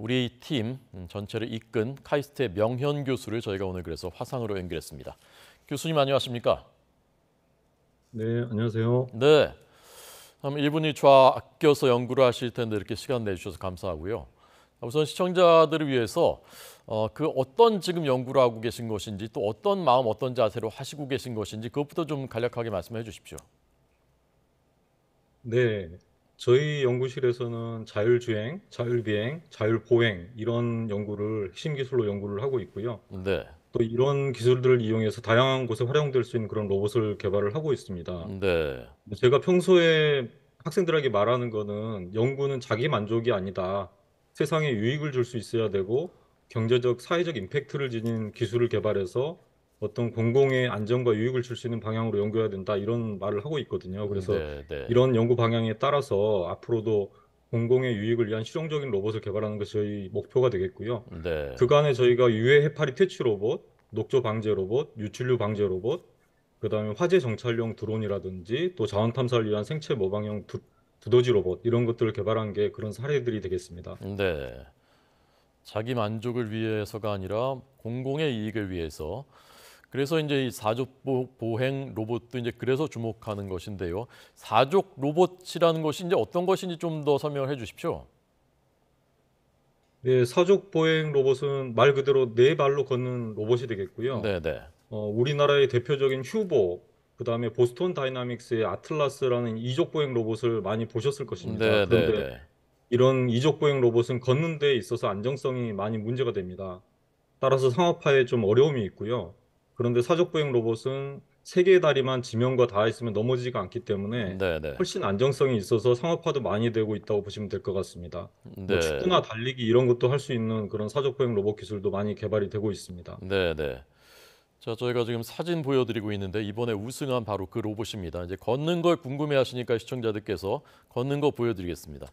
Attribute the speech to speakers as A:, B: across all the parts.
A: 우리 팀 전체를 이끈 카이스트의 명현 교수를 저희가 오늘 그래서 화상으로 연결했습니다. 교수님 안녕하십니까?
B: 네, 안녕하세요.
A: 네. 그럼 1분 1초 아껴서 연구를 하실 텐데 이렇게 시간 내주셔서 감사하고요. 우선 시청자들을 위해서 그 어떤 지금 연구를 하고 계신 것인지 또 어떤 마음, 어떤 자세로 하시고 계신 것인지 그것부터 좀 간략하게 말씀해 주십시오.
B: 네, 저희 연구실에서는 자율주행, 자율비행, 자율보행 이런 연구를 핵심 기술로 연구를 하고 있고요.
A: 네.
B: 또 이런 기술들을 이용해서 다양한 곳에 활용될 수 있는 그런 로봇을 개발을 하고 있습니다.
A: 네.
B: 제가 평소에 학생들에게 말하는 거는 연구는 자기 만족이 아니다. 세상에 유익을 줄 수 있어야 되고 경제적, 사회적 임팩트를 지닌 기술을 개발해서 어떤 공공의 안전과 유익을 줄 수 있는 방향으로 연구해야 된다. 이런 말을 하고 있거든요. 그래서
A: 네. 네.
B: 이런 연구 방향에 따라서 앞으로도 공공의 유익을 위한 실용적인 로봇을 개발하는 것이 저희 목표가 되겠고요.
A: 네.
B: 그간에 저희가 유해 해파리 퇴치 로봇, 녹조 방제 로봇, 유출류 방제 로봇, 그다음에 화재 정찰용 드론이라든지 또 자원 탐사를 위한 생체 모방형 두더지 로봇 이런 것들을 개발한 게 그런 사례들이 되겠습니다.
A: 네. 자기 만족을 위해서가 아니라 공공의 이익을 위해서. 그래서 이제 이 사족 보행 로봇도 이제 그래서 주목하는 것인데요. 사족 로봇이라는 것이 이제 어떤 것인지 좀 더 설명을 해 주십시오.
B: 네, 사족 보행 로봇은 말 그대로 네 발로 걷는 로봇이 되겠고요.
A: 네, 네.
B: 우리나라의 대표적인 휴보, 그다음에 보스턴 다이나믹스의 아틀라스라는 이족 보행 로봇을 많이 보셨을 것입니다.
A: 네, 네,
B: 그런데
A: 네.
B: 이런 이족 보행 로봇은 걷는 데 있어서 안정성이 많이 문제가 됩니다. 따라서 상업화에 좀 어려움이 있고요. 그런데 사족 보행 로봇은 세 개의 다리만 지면과 닿아 있으면 넘어지지가 않기 때문에
A: 네, 네.
B: 훨씬 안정성이 있어서 상업화도 많이 되고 있다고 보시면 될 것 같습니다. 뭐
A: 네.
B: 축구나 달리기 이런 것도 할 수 있는 그런 사족 보행 로봇 기술도 많이 개발이 되고 있습니다.
A: 네, 네. 자, 저희가 지금 사진 보여드리고 있는데 이번에 우승한 바로 그 로봇입니다. 이제 걷는 걸 궁금해하시니까 시청자들께서 걷는 거 보여드리겠습니다.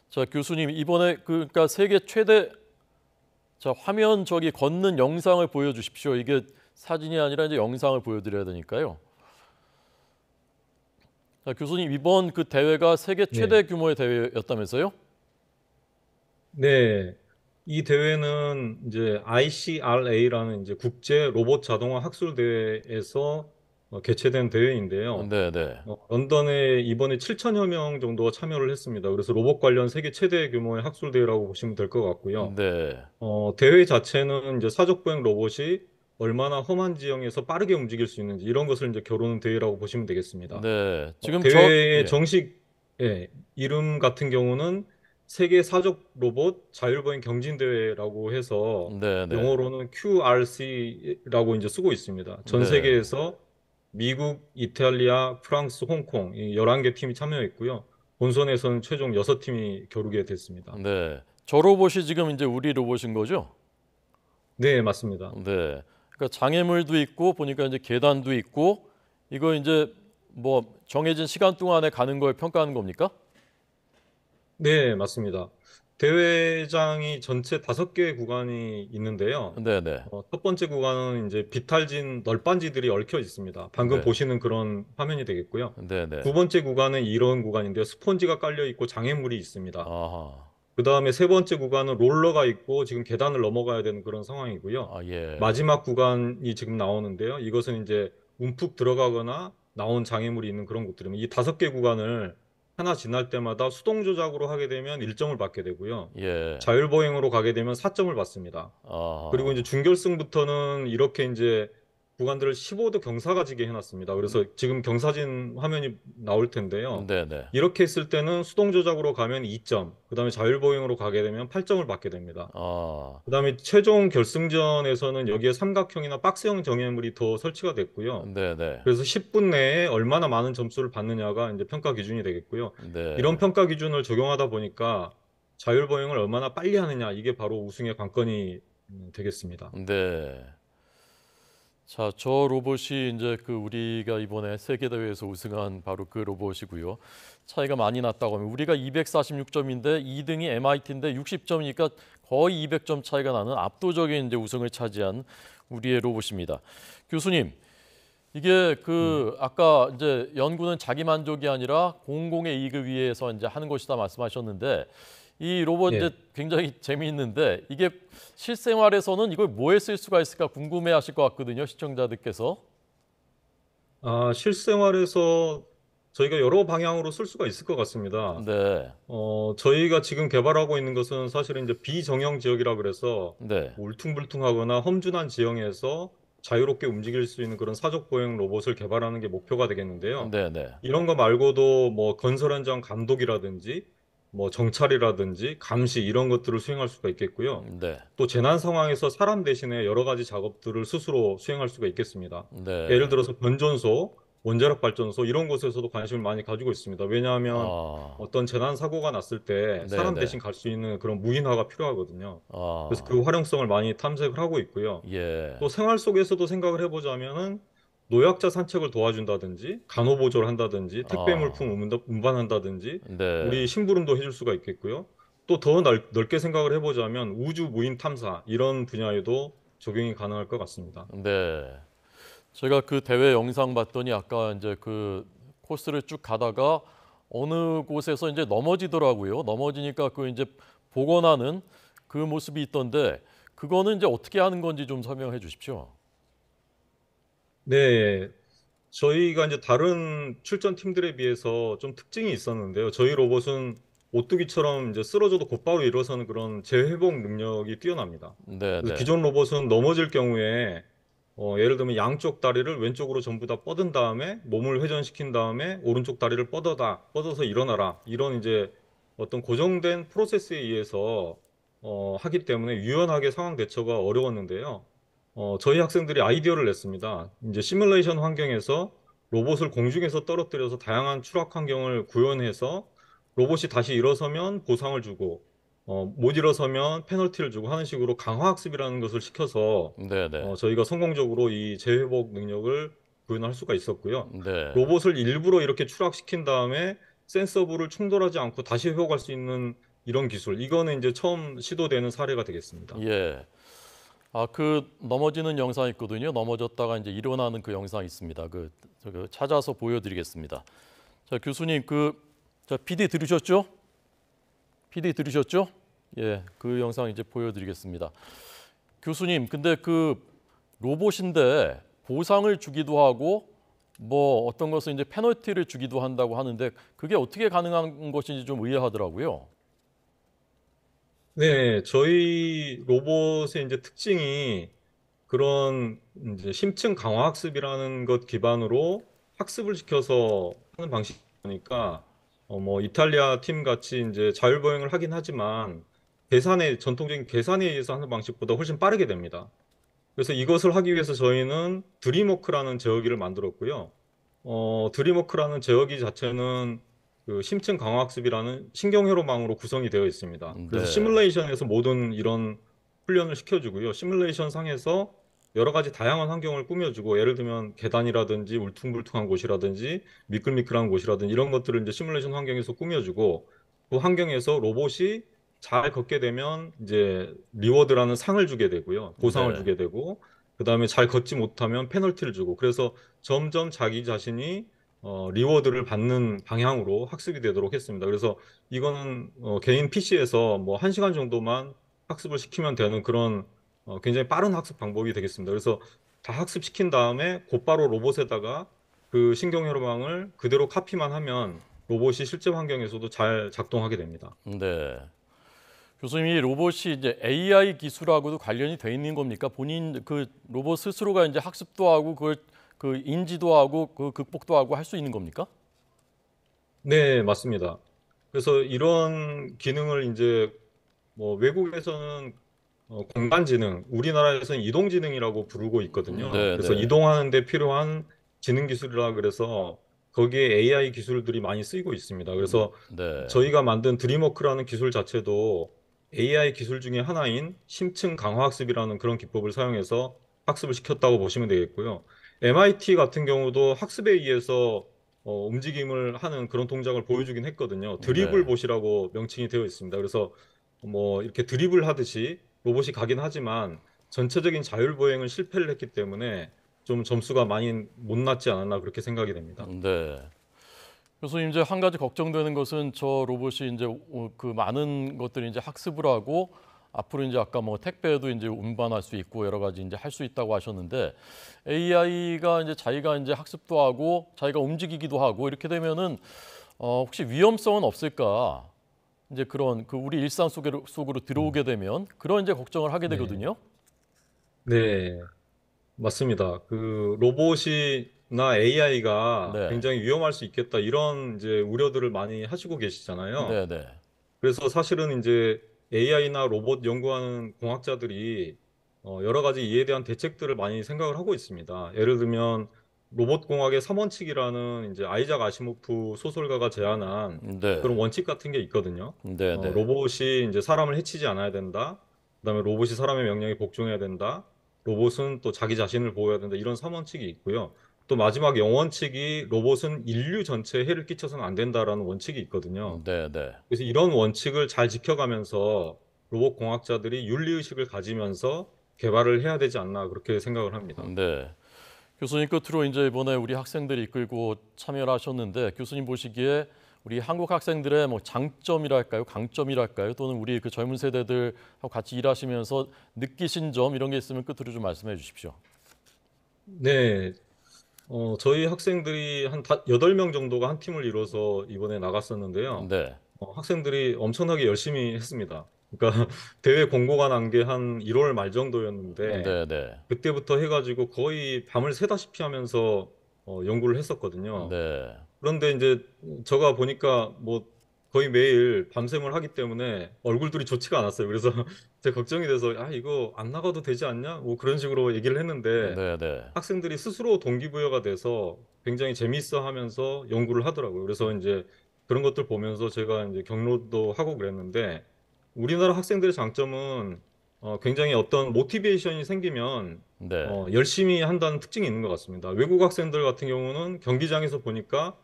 A: 자, 교수님 이번에 그러니까 세계 최대 자 화면 저기 걷는 영상을 보여주십시오. 이게 사진이 아니라 이제 영상을 보여드려야 되니까요. 자, 교수님 이번 그 대회가 세계
B: 네.
A: 최대 규모의 대회였다면서요?
B: 네. 이 대회는 이제 ICRA라는 이제 국제 로봇 자동화 학술 대회에서 개최된 대회인데요.
A: 네, 네,
B: 런던에 이번에 7천여 명 정도가 참여를 했습니다. 그래서 로봇 관련 세계 최대 규모의 학술 대회라고 보시면 될 것 같고요.
A: 네,
B: 대회 자체는 이제 사족보행 로봇이 얼마나 험한 지형에서 빠르게 움직일 수 있는지 이런 것을 이제 겨루는 대회라고 보시면 되겠습니다.
A: 네. 지금
B: 대회의
A: 예,
B: 정식 이름 같은 경우는 세계 사족 로봇 자율보행 경진대회라고 해서
A: 네, 네,
B: 영어로는 QRC라고 이제 쓰고 있습니다. 전
A: 네,
B: 세계에서 미국, 이탈리아, 프랑스, 홍콩 이 11개 팀이 참여했고요. 본선에서는 최종 6팀이 겨루게 됐습니다.
A: 네. 저 로봇이 지금 이제 우리 로봇인 거죠?
B: 네, 맞습니다.
A: 네. 그러니까 장애물도 있고 보니까 이제 계단도 있고 이거 이제 뭐 정해진 시간 동안에 가는 걸 평가하는 겁니까?
B: 네, 맞습니다. 대회장이 전체 5개 구간이 있는데요.
A: 네, 네,
B: 첫 번째 구간은 이제 비탈진 널빤지들이 얽혀 있습니다. 방금
A: 네,
B: 보시는 그런 화면이 되겠고요.
A: 네, 네.
B: 두 번째 구간은 이런 구간인데요. 스펀지가 깔려 있고 장애물이 있습니다.
A: 아하.
B: 그 다음에 세 번째 구간은 롤러가 있고 지금 계단을 넘어가야 되는 그런 상황이고요.
A: 아, 예.
B: 마지막 구간이 지금 나오는데요. 이것은 이제 움푹 들어가거나 나온 장애물이 있는 그런 곳들입니다. 이 5개 구간을 하나 지날 때마다 수동 조작으로 하게 되면 1점을 받게 되고요.
A: 예.
B: 자율보행으로 가게 되면 4점을 받습니다. 그리고 이제
A: 아하.
B: 준결승부터는 이렇게 이제 구간들을 15도 경사가 지게 해놨습니다. 그래서 지금 경사진 화면이 나올 텐데요.
A: 네, 네.
B: 이렇게 했을 때는 수동 조작으로 가면 2점, 그다음에 자율보행으로 가게 되면 8점을 받게 됩니다.
A: 아.
B: 그다음에 최종 결승전에서는 여기에 삼각형이나 박스형 정예물이 더 설치가 됐고요.
A: 네, 네.
B: 그래서 10분 내에 얼마나 많은 점수를 받느냐가 이제 평가 기준이 되겠고요. 이런
A: 네.
B: 평가 기준을 적용하다 보니까 자율보행을 얼마나 빨리 하느냐 이게 바로 우승의 관건이 되겠습니다.
A: 네. 자, 저 로봇이 이제 그 우리가 이번에 세계 대회에서 우승한 바로 그 로봇이고요. 차이가 많이 났다고 하면 우리가 246점인데 2등이 MIT인데 60점이니까 거의 200점 차이가 나는 압도적인 이제 우승을 차지한 우리의 로봇입니다. 교수님, 이게
B: 네.
A: 그 아까 이제 연구는 자기 만족이 아니라 공공의 이익을 위해서 이제 하는 것이다 말씀하셨는데 이 로봇 이제
B: 예.
A: 굉장히 재미있는데 이게 실생활에서는 이걸 뭐에 쓸 수가 있을까 궁금해하실 것 같거든요, 시청자들께서.
B: 실생활에서 저희가 여러 방향으로 쓸 수가 있을 것 같습니다.
A: 네,
B: 저희가 지금 개발하고 있는 것은 사실은 이제 비정형 지역이라 그래서
A: 네,
B: 울퉁불퉁하거나 험준한 지형에서 자유롭게 움직일 수 있는 그런 사족 보행 로봇을 개발하는 게 목표가 되겠는데요.
A: 네, 네,
B: 이런 거 말고도 뭐 건설 현장 감독이라든지 뭐 정찰이라든지 감시 이런 것들을 수행할 수가 있겠고요.
A: 네,
B: 또 재난 상황에서 사람 대신에 여러 가지 작업들을 스스로 수행할 수가 있겠습니다. 예를
A: 네.
B: 들어서 변전소, 원자력 발전소 이런 곳에서도 관심을 많이 가지고 있습니다. 왜냐하면
A: 아,
B: 어떤 재난 사고가 났을 때
A: 네,
B: 사람
A: 네.
B: 대신 갈 수 있는 그런 무인화가 필요하거든요. 그래서
A: 아,
B: 그 활용성을 많이 탐색을 하고 있고요.
A: 예.
B: 또 생활 속에서도 생각을 해보자면은 노약자 산책을 도와준다든지 간호보조를 한다든지 택배 물품
A: 아,
B: 운반한다든지
A: 네,
B: 우리 심부름도 해줄 수가 있겠고요. 또 더 넓게 생각을 해보자면 우주 무인 탐사 이런 분야에도 적용이 가능할 것 같습니다.
A: 네. 제가 그 대회 영상 봤더니 아까 이제 그 코스를 쭉 가다가 어느 곳에서 이제 넘어지더라고요. 넘어지니까 그 이제 복원하는 그 모습이 있던데 그거는 이제 어떻게 하는 건지 좀 설명해 주십시오.
B: 네, 저희가 이제 다른 출전 팀들에 비해서 좀 특징이 있었는데요. 저희 로봇은 오뚜기처럼 이제 쓰러져도 곧바로 일어서는 그런 재회복 능력이 뛰어납니다.
A: 네,
B: 그래서
A: 네,
B: 기존 로봇은 넘어질 경우에 예를 들면 양쪽 다리를 왼쪽으로 전부 다 뻗은 다음에 몸을 회전시킨 다음에 오른쪽 다리를 뻗어서 일어나라. 이런 이제 어떤 고정된 프로세스에 의해서 하기 때문에 유연하게 상황 대처가 어려웠는데요. 저희 학생들이 아이디어를 냈습니다. 이제 시뮬레이션 환경에서 로봇을 공중에서 떨어뜨려서 다양한 추락 환경을 구현해서 로봇이 다시 일어서면 보상을 주고, 못 일어서면 페널티를 주고 하는 식으로 강화 학습이라는 것을 시켜서
A: 네, 네,
B: 저희가 성공적으로 이 재회복 능력을 구현할 수가 있었고요.
A: 네,
B: 로봇을 일부러 이렇게 추락시킨 다음에 센서부를 충돌하지 않고 다시 회복할 수 있는 이런 기술, 이거는 이제 처음 시도되는 사례가 되겠습니다.
A: 예. 아, 그 넘어지는 영상 있거든요. 넘어졌다가 이제 일어나는 그 영상 있습니다. 그 찾아서 보여드리겠습니다. 자, 교수님 PD 들으셨죠? PD 들으셨죠? 예, 그 영상 이제 보여드리겠습니다. 교수님, 근데 그 로봇인데 보상을 주기도 하고 뭐 어떤 것은 이제 페널티를 주기도 한다고 하는데 그게 어떻게 가능한 것인지 좀 의아하더라고요.
B: 네, 저희 로봇의 이제 특징이 그런 이제 심층 강화 학습이라는 것 기반으로 학습을 시켜서 하는 방식이니까 뭐 이탈리아 팀 같이 이제 자율보행을 하긴 하지만 전통적인 계산에 의해서 하는 방식보다 훨씬 빠르게 됩니다. 그래서 이것을 하기 위해서 저희는 드림워크라는 제어기를 만들었고요. 드림워크라는 제어기 자체는 그 심층 강화학습이라는 신경회로망으로 구성이 되어 있습니다. 그래서
A: 네,
B: 시뮬레이션에서 모든 이런 훈련을 시켜주고요. 시뮬레이션 상에서 여러 가지 다양한 환경을 꾸며주고, 예를 들면 계단이라든지 울퉁불퉁한 곳이라든지 미끌미끌한 곳이라든지 이런 것들을 이제 시뮬레이션 환경에서 꾸며주고, 그 환경에서 로봇이 잘 걷게 되면 이제 리워드라는 상을 주게 되고요. 보상을
A: 네,
B: 주게 되고, 그다음에 잘 걷지 못하면 페널티를 주고, 그래서 점점 자기 자신이 리워드를 받는 방향으로 학습이 되도록 했습니다. 그래서 이거는 개인 PC에서 뭐 1시간 정도만 학습을 시키면 되는 그런 굉장히 빠른 학습 방법이 되겠습니다. 그래서 다 학습시킨 다음에 곧바로 로봇에다가 그 신경회로망을 그대로 카피만 하면 로봇이 실제 환경에서도 잘 작동하게 됩니다.
A: 네. 교수님, 이 로봇이 이제 AI 기술하고도 관련이 돼 있는 겁니까? 본인 그 로봇 스스로가 이제 학습도 하고 그걸 그 인지도 하고 그 극복도 하고 할 수 있는 겁니까?
B: 네, 맞습니다. 그래서 이런 기능을 이제 뭐 외국에서는 공간지능, 우리나라에서는 이동지능이라고 부르고 있거든요.
A: 네,
B: 그래서
A: 네,
B: 이동하는 데 필요한 지능 기술이라 그래서 거기에 AI 기술들이 많이 쓰이고 있습니다. 그래서
A: 네,
B: 저희가 만든 드림워크라는 기술 자체도 AI 기술 중에 하나인 심층 강화학습이라는 그런 기법을 사용해서 학습을 시켰다고 보시면 되겠고요. MIT 같은 경우도 학습에 의해서 움직임을 하는 그런 동작을 보여주긴 했거든요. 드리블
A: 네,
B: 봇이라고 명칭이 되어 있습니다. 그래서 뭐 이렇게 드리블 하듯이 로봇이 가긴 하지만 전체적인 자율보행은 실패를 했기 때문에 좀 점수가 많이 못 났지 않았나 그렇게 생각이 됩니다.
A: 네. 교수님 이제 한 가지 걱정되는 것은 저 로봇이 이제 그 많은 것들이 이제 학습을 하고 앞으로 이제 아까 뭐 택배도 이제 운반할 수 있고 여러 가지 이제 할 수 있다고 하셨는데 AI가 이제 자기가 이제 학습도 하고 자기가 움직이기도 하고 이렇게 되면은 혹시 위험성은 없을까? 이제 그런 그 우리 일상 속으로 들어오게 되면 그런 이제 걱정을 하게
B: 네.
A: 되거든요.
B: 네, 맞습니다. 그 로봇이나 AI가
A: 네,
B: 굉장히 위험할 수 있겠다 이런 이제 우려들을 많이 하시고 계시잖아요.
A: 네, 네,
B: 그래서 사실은 이제 AI나 로봇 연구하는 공학자들이 여러 가지 이에 대한 대책들을 많이 생각을 하고 있습니다. 예를 들면 로봇 공학의 3원칙이라는 이제 아이작 아시모프 소설가가 제안한
A: 네,
B: 그런 원칙 같은 게 있거든요.
A: 네, 네,
B: 로봇이 이제 사람을 해치지 않아야 된다. 그다음에 로봇이 사람의 명령에 복종해야 된다. 로봇은 또 자기 자신을 보호해야 된다. 이런 3원칙이 있고요. 또 마지막 영원칙이 로봇은 인류 전체에 해를 끼쳐서는 안 된다라는 원칙이 있거든요.
A: 네, 네,
B: 그래서 이런 원칙을 잘 지켜가면서 로봇 공학자들이 윤리의식을 가지면서 개발을 해야 되지 않나 그렇게 생각을 합니다.
A: 네. 교수님 끝으로 이제 이번에 우리 학생들이 이끌고 참여를 하셨는데 교수님 보시기에 우리 한국 학생들의 뭐 장점이랄까요, 강점이랄까요, 또는 우리 그 젊은 세대들하고 같이 일하시면서 느끼신 점 이런 게 있으면 끝으로 좀 말씀해 주십시오.
B: 네, 저희 학생들이 한 8명 정도가 한 팀을 이뤄서 이번에 나갔었는데요.
A: 네,
B: 학생들이 엄청나게 열심히 했습니다. 그러니까 대회 공고가 난 게 한 1월 말 정도였는데
A: 네, 네,
B: 그때부터 해가지고 거의 밤을 새다시피 하면서 연구를 했었거든요.
A: 네,
B: 그런데 이제 제가 보니까 뭐 거의 매일 밤샘을 하기 때문에 얼굴들이 좋지가 않았어요. 그래서 제 걱정이 돼서 아 이거 안 나가도 되지 않냐? 뭐 그런 식으로 얘기를 했는데
A: 네, 네,
B: 학생들이 스스로 동기부여가 돼서 굉장히 재미있어 하면서 연구를 하더라고요. 그래서 이제 그런 것들 보면서 제가 이제 경로도 하고 그랬는데 우리나라 학생들의 장점은 굉장히 어떤 모티베이션이 생기면
A: 네,
B: 열심히 한다는 특징이 있는 것 같습니다. 외국 학생들 같은 경우는 경기장에서 보니까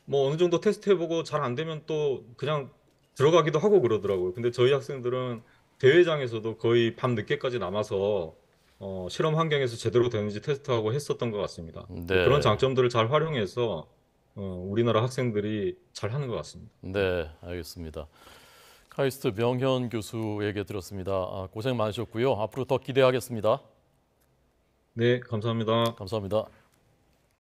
B: 뭐 어느 정도 테스트 해보고 잘 안 되면 또 그냥 들어가기도 하고 그러더라고요. 근데 저희 학생들은 대회장에서도 거의 밤 늦게까지 남아서 실험 환경에서 제대로 되는지 테스트하고 했었던 것 같습니다. 그런
A: 네,
B: 장점들을 잘 활용해서 우리나라 학생들이 잘 하는 것 같습니다.
A: 네, 알겠습니다. 카이스트 명현 교수에게 들었습니다. 고생 많으셨고요. 앞으로 더 기대하겠습니다.
B: 네, 감사합니다.
A: 감사합니다.